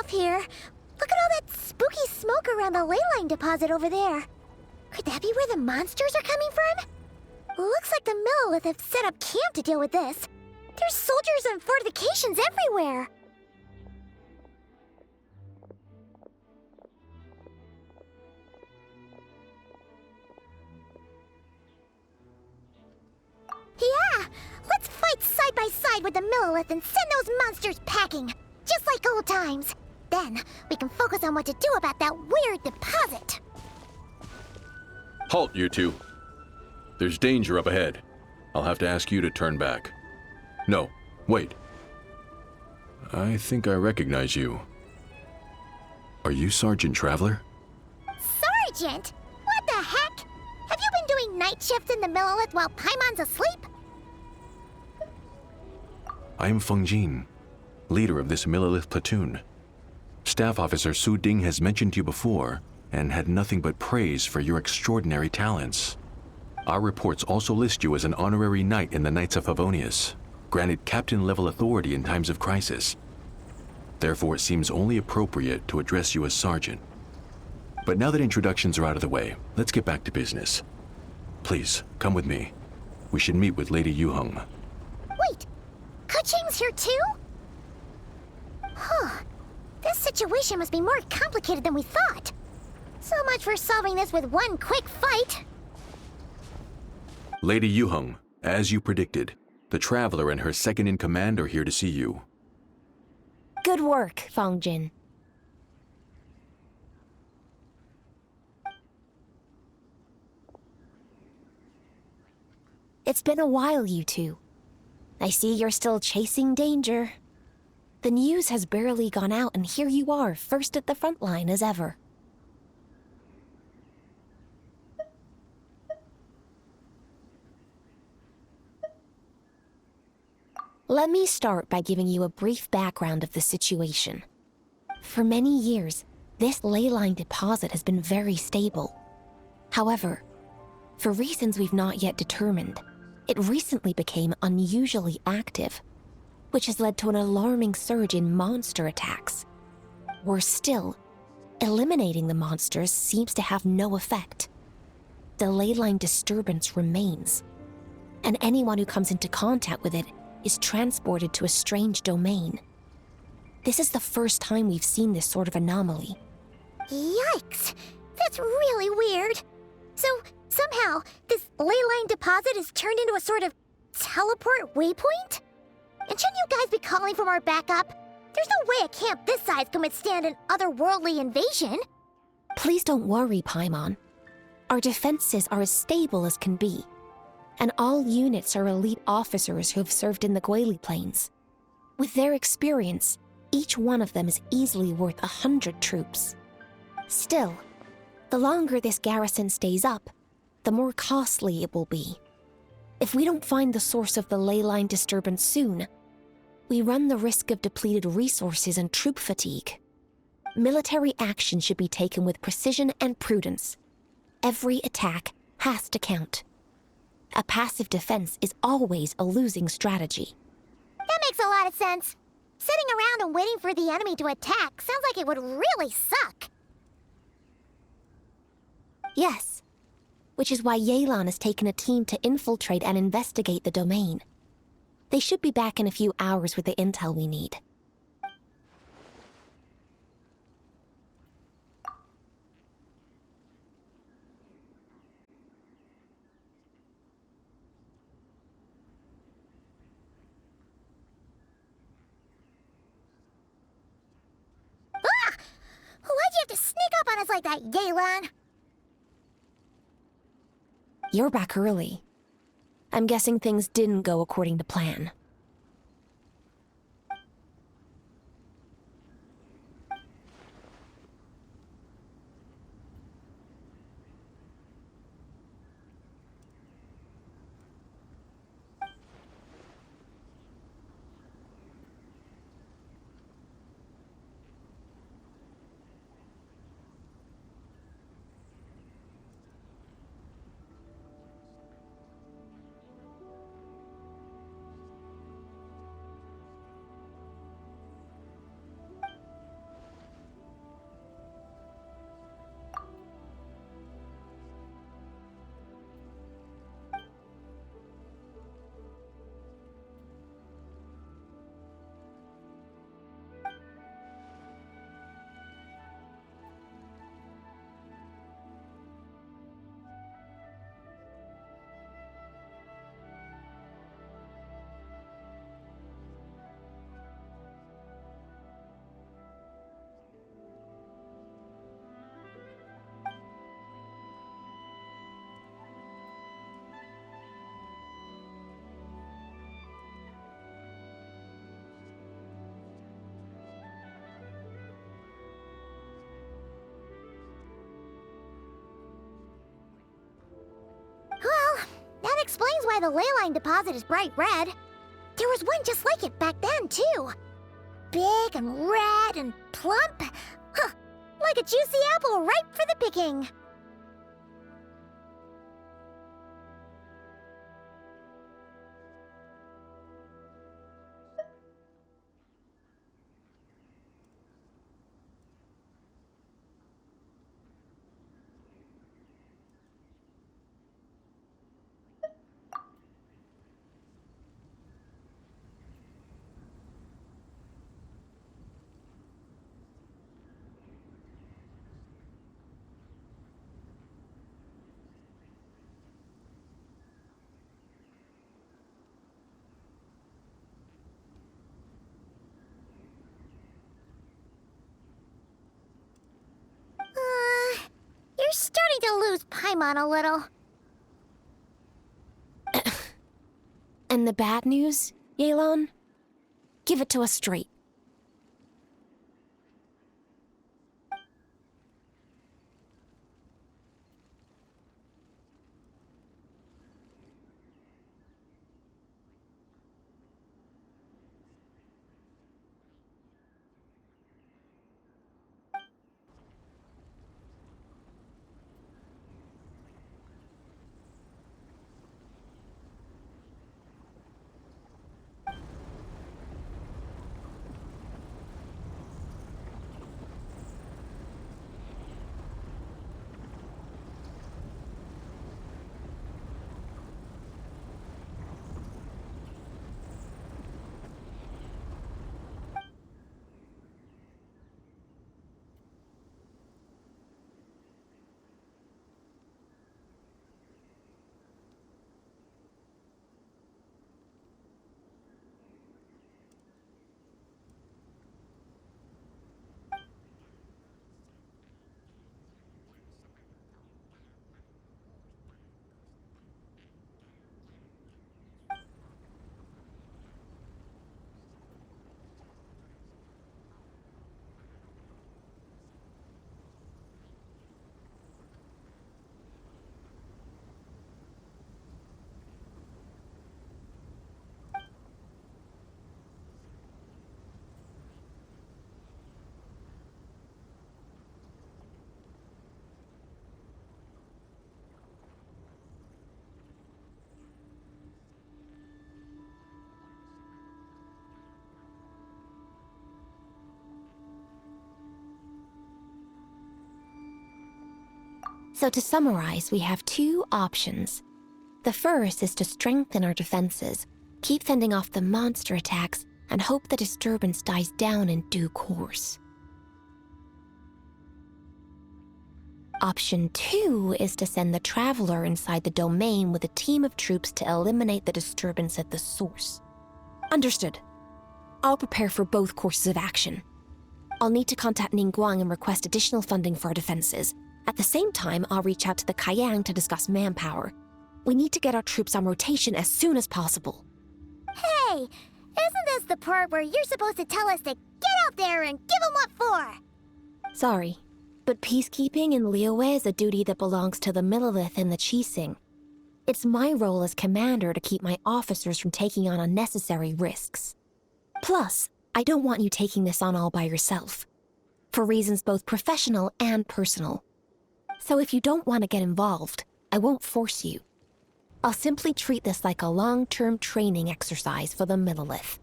off here. Look at all that spooky smoke around the ley line deposit over there. Could that be where the monsters are coming from? Looks like the Millilith have set up camp to deal with this. There's soldiers and fortifications everywhere. Yeah! Let's fight side by side with the Millilith and send those monsters packing! Just like old times. Then, we can focus on what to do about that weird deposit. Halt, you two. There's danger up ahead. I'll have to ask you to turn back. No, wait. I think I recognize you. Are you Sergeant Traveler? Sergeant? What the heck? Have you been doing night shifts in the Millilith while Paimon's asleep? I am Feng Jin, leader of this Millilith platoon. Staff Officer Su Ding has mentioned you before and had nothing but praise for your extraordinary talents. Our reports also list you as an honorary knight in the Knights of Favonius, granted captain-level authority in times of crisis. Therefore, it seems only appropriate to address you as Sergeant. But now that introductions are out of the way, let's get back to business. Please, come with me. We should meet with Lady Yuheng. Wait, Keqing's here too? Huh. This situation must be more complicated than we thought. So much for solving this with one quick fight. Lady Yuheng, as you predicted, the Traveler and her second-in-command are here to see you. Good work, Feng Jin. It's been a while, you two. I see you're still chasing danger. The news has barely gone out, and here you are, first at the front line as ever. Let me start by giving you a brief background of the situation. For many years, this ley line deposit has been very stable. However, for reasons we've not yet determined, it recently became unusually active, which has led to an alarming surge in monster attacks. Worse still, eliminating the monsters seems to have no effect. The ley line disturbance remains, and anyone who comes into contact with it is transported to a strange domain. This is the first time we've seen this sort of anomaly. Yikes! That's really weird. So, somehow, this ley line deposit is turned into a sort of teleport waypoint? And shouldn't you guys be calling for more backup? There's no way a camp this size can withstand an otherworldly invasion. Please don't worry, Paimon. Our defenses are as stable as can be, and all units are elite officers who have served in the Guili Plains. With their experience, each one of them is easily worth 100 troops. Still, the longer this garrison stays up, the more costly it will be. If we don't find the source of the ley line disturbance soon, we run the risk of depleted resources and troop fatigue. Military action should be taken with precision and prudence. Every attack has to count. A passive defense is always a losing strategy. That makes a lot of sense. Sitting around and waiting for the enemy to attack sounds like it would really suck. Yes, which is why Yelan has taken a team to infiltrate and investigate the domain. They should be back in a few hours with the intel we need. Ah! Why'd you have to sneak up on us like that, Yelan? You're back early. I'm guessing things didn't go according to plan. the leyline deposit is bright red. There was one just like it back then, too. Big and red and plump. Huh, like a juicy apple ripe for the picking. You're starting to lose Paimon a little. And the bad news, Yelan? Give it to us straight. So to summarize, we have two options. The first is to strengthen our defenses, keep fending off the monster attacks, and hope the disturbance dies down in due course. Option 2 is to send the Traveler inside the domain with a team of troops to eliminate the disturbance at the source. Understood. I'll prepare for both courses of action. I'll need to contact Ningguang and request additional funding for our defenses. At the same time, I'll reach out to the Kayang to discuss manpower. We need to get our troops on rotation as soon as possible. Hey, isn't this the part where you're supposed to tell us to get out there and give them what for? Sorry, but peacekeeping in Liyue is a duty that belongs to the Millelith and the Qixing. It's my role as commander to keep my officers from taking on unnecessary risks. Plus, I don't want you taking this on all by yourself, for reasons both professional and personal. So if you don't want to get involved, I won't force you. I'll simply treat this like a long-term training exercise for the Millelith,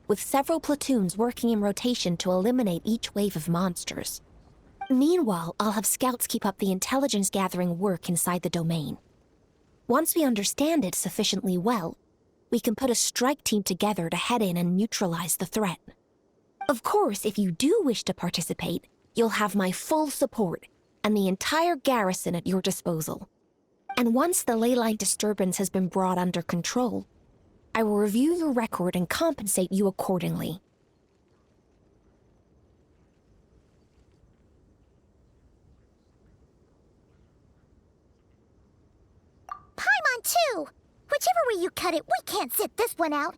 with several platoons working in rotation to eliminate each wave of monsters. Meanwhile, I'll have scouts keep up the intelligence-gathering work inside the domain. Once we understand it sufficiently well, we can put a strike team together to head in and neutralize the threat. Of course, if you do wish to participate, you'll have my full support and the entire garrison at your disposal. And once the leyline disturbance has been brought under control, I will review your record and compensate you accordingly. Paimon too! Whichever way you cut it, we can't sit this one out.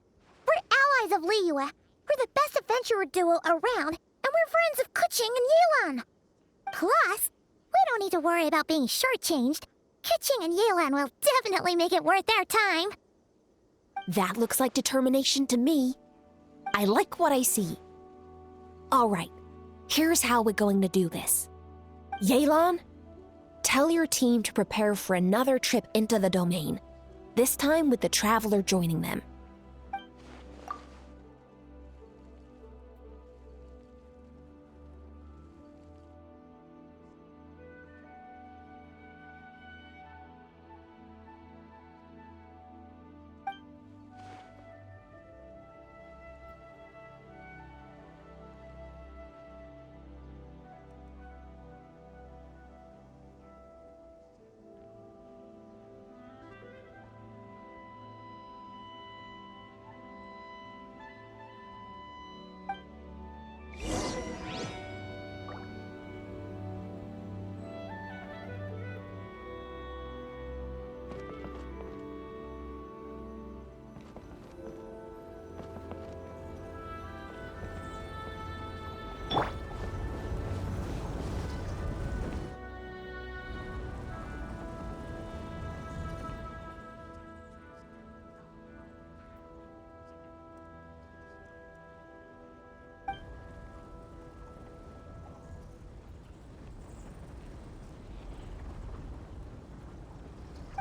We're allies of Liyue. We're the best adventurer duo around, and we're friends of Keqing and Yelan. Plus, we don't need to worry about being shortchanged. Keqing and Yelan will definitely make it worth their time. That looks like determination to me. I like what I see. All right, here's how we're going to do this. Yelan, tell your team to prepare for another trip into the domain, this time with the Traveler joining them.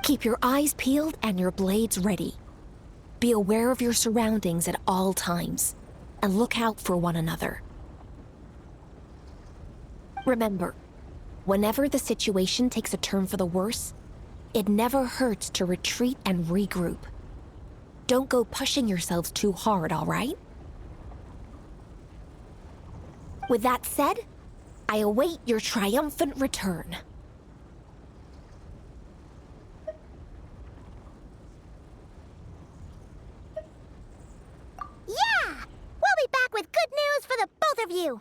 Keep your eyes peeled and your blades ready. Be aware of your surroundings at all times, and look out for one another. Remember, whenever the situation takes a turn for the worse, it never hurts to retreat and regroup. Don't go pushing yourselves too hard, all right? With that said, I await your triumphant return. Yeah! We'll be back with good news for the both of you!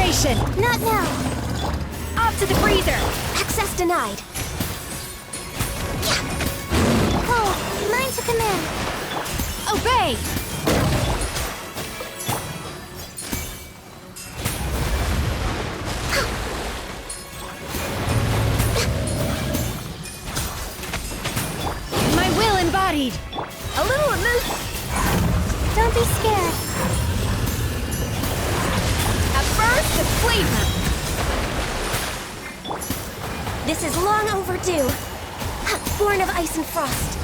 Transfiguration! Not now. Off to the freezer! Access denied. Cole, mine to command. Obey! My will embodied! A little emotion. Don't be scared. At first, the flavor! This is long overdue. Born of ice and frost.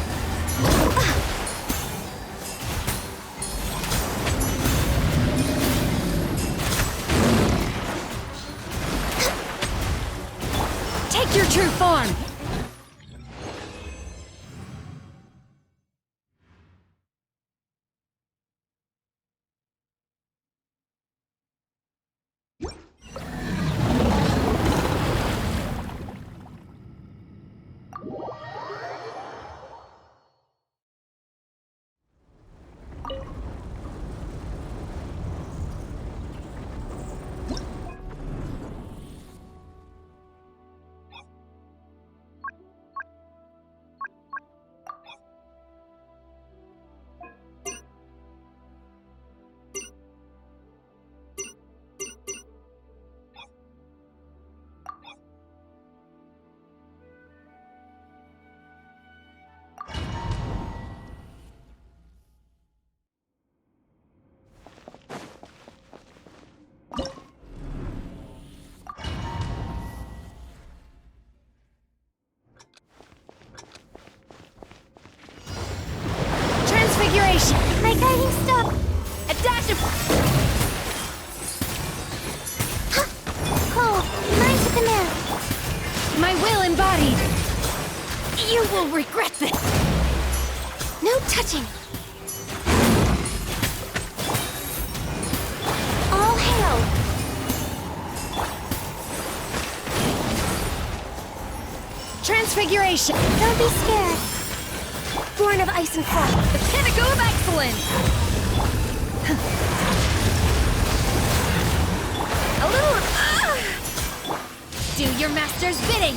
Take your true form! Transfiguration! My guiding stop. A dash of... Cole, mine to command. My will embodied! You will regret this! No touching! All hail! Transfiguration! Don't be scared. Born of ice and frost! The pinnacle of excellence! A little... Do your master's bidding!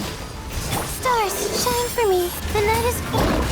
Stars, shine for me. The night is cold.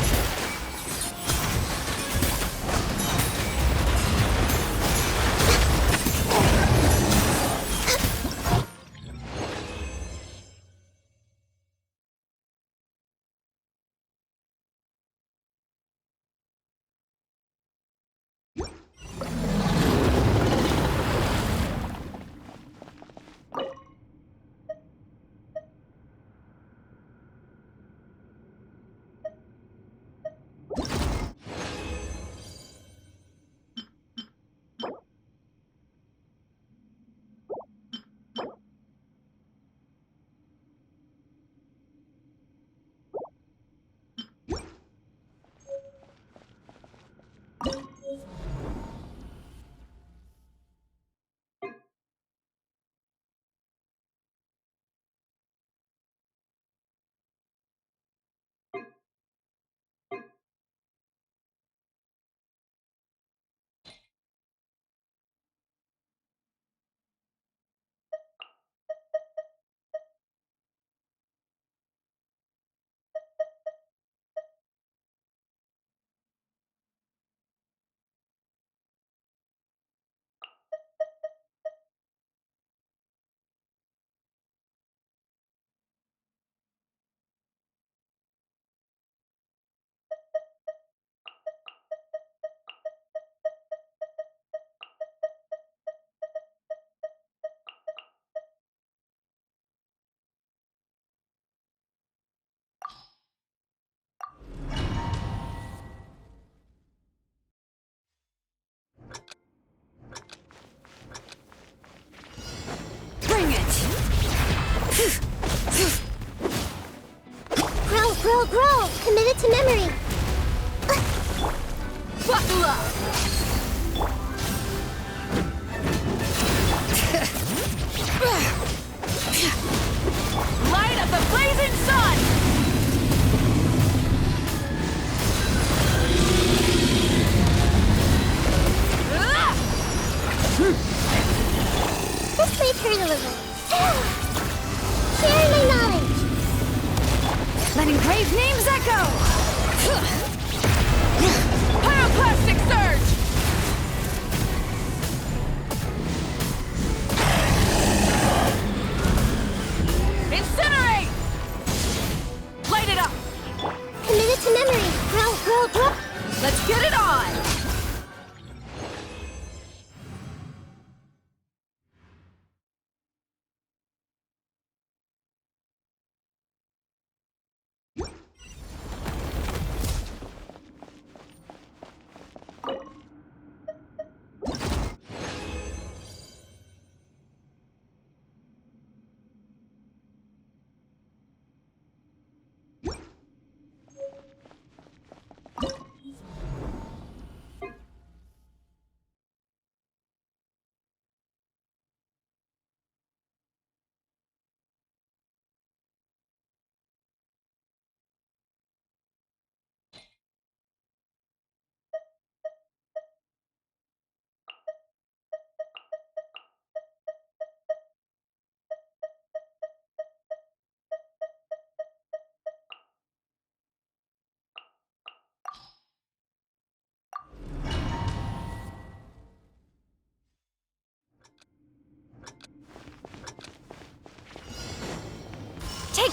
Grow! Committed to memory! Buckle up! Light up the blazing sun! This may hurt a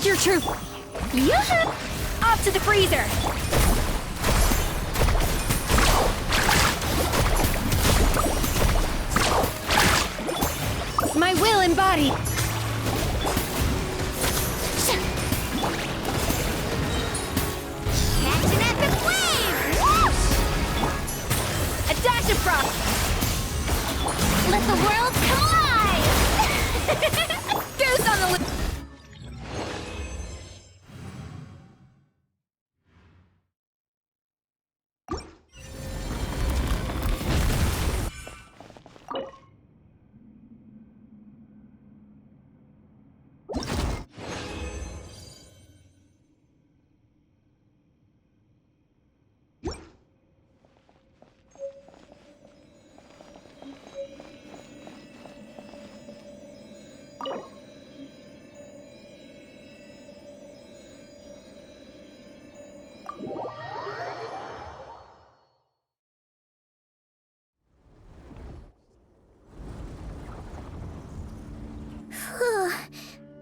Get your troop! Yeah! Off to the freezer! My will embodied! Catch an epic wave! Whoosh! A dash of frost! Let the world collide! Goose on the loose!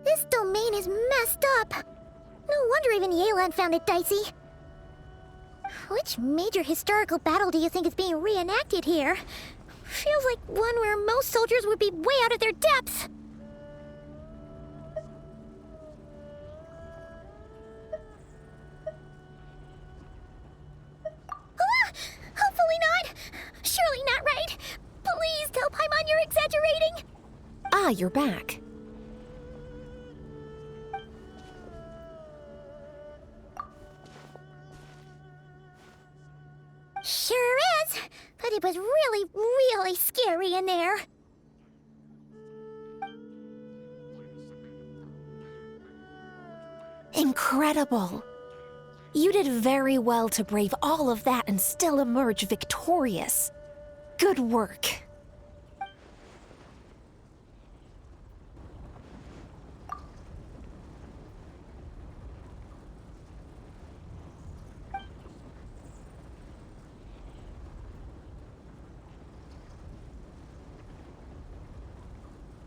This domain is messed up. No wonder even Yelan found it dicey. Which major historical battle do you think is being reenacted here? Feels like one where most soldiers would be way out of their depths. Ah! Hopefully not. Surely not right. Please tell Paimon you're exaggerating. Ah, you're back. Sure is, but it was really, really scary in there. Incredible. You did very well to brave all of that and still emerge victorious. Good work.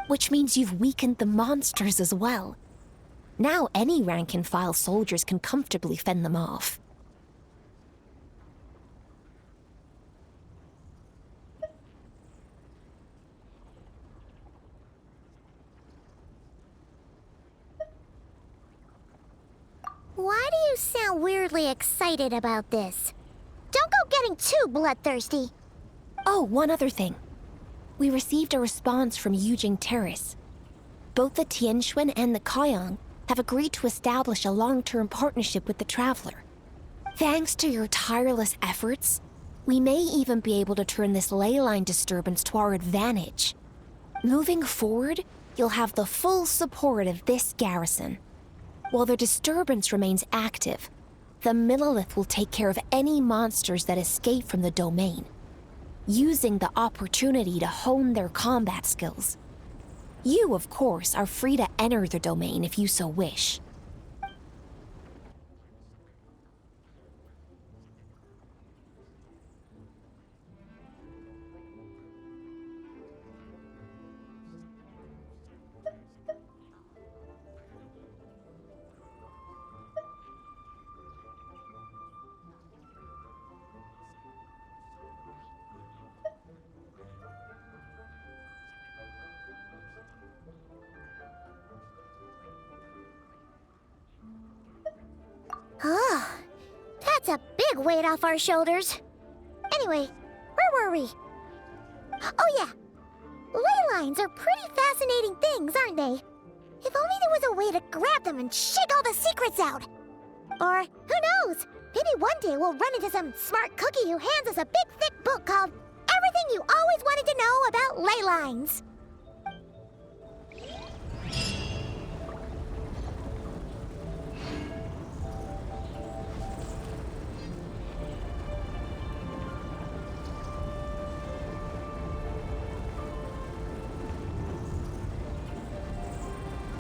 Which means you've weakened the monsters as well. Now any rank-and-file soldiers can comfortably fend them off. Why do you sound weirdly excited about this? Don't go getting too bloodthirsty. Oh, one other thing. We received a response from Yujing Terrace. Both the Tianxuan and the Kaiyang have agreed to establish a long-term partnership with the Traveler. Thanks to your tireless efforts, we may even be able to turn this ley line disturbance to our advantage. Moving forward, you'll have the full support of this garrison. While the disturbance remains active, the Millelith will take care of any monsters that escape from the domain, using the opportunity to hone their combat skills. You, of course, are free to enter the domain if you so wish. Oh, that's a big weight off our shoulders. Anyway, where were we? Oh yeah, ley lines are pretty fascinating things, aren't they? If only there was a way to grab them and shake all the secrets out. Or, who knows, maybe one day we'll run into some smart cookie who hands us a big thick book called Everything You Always Wanted to Know About Ley Lines.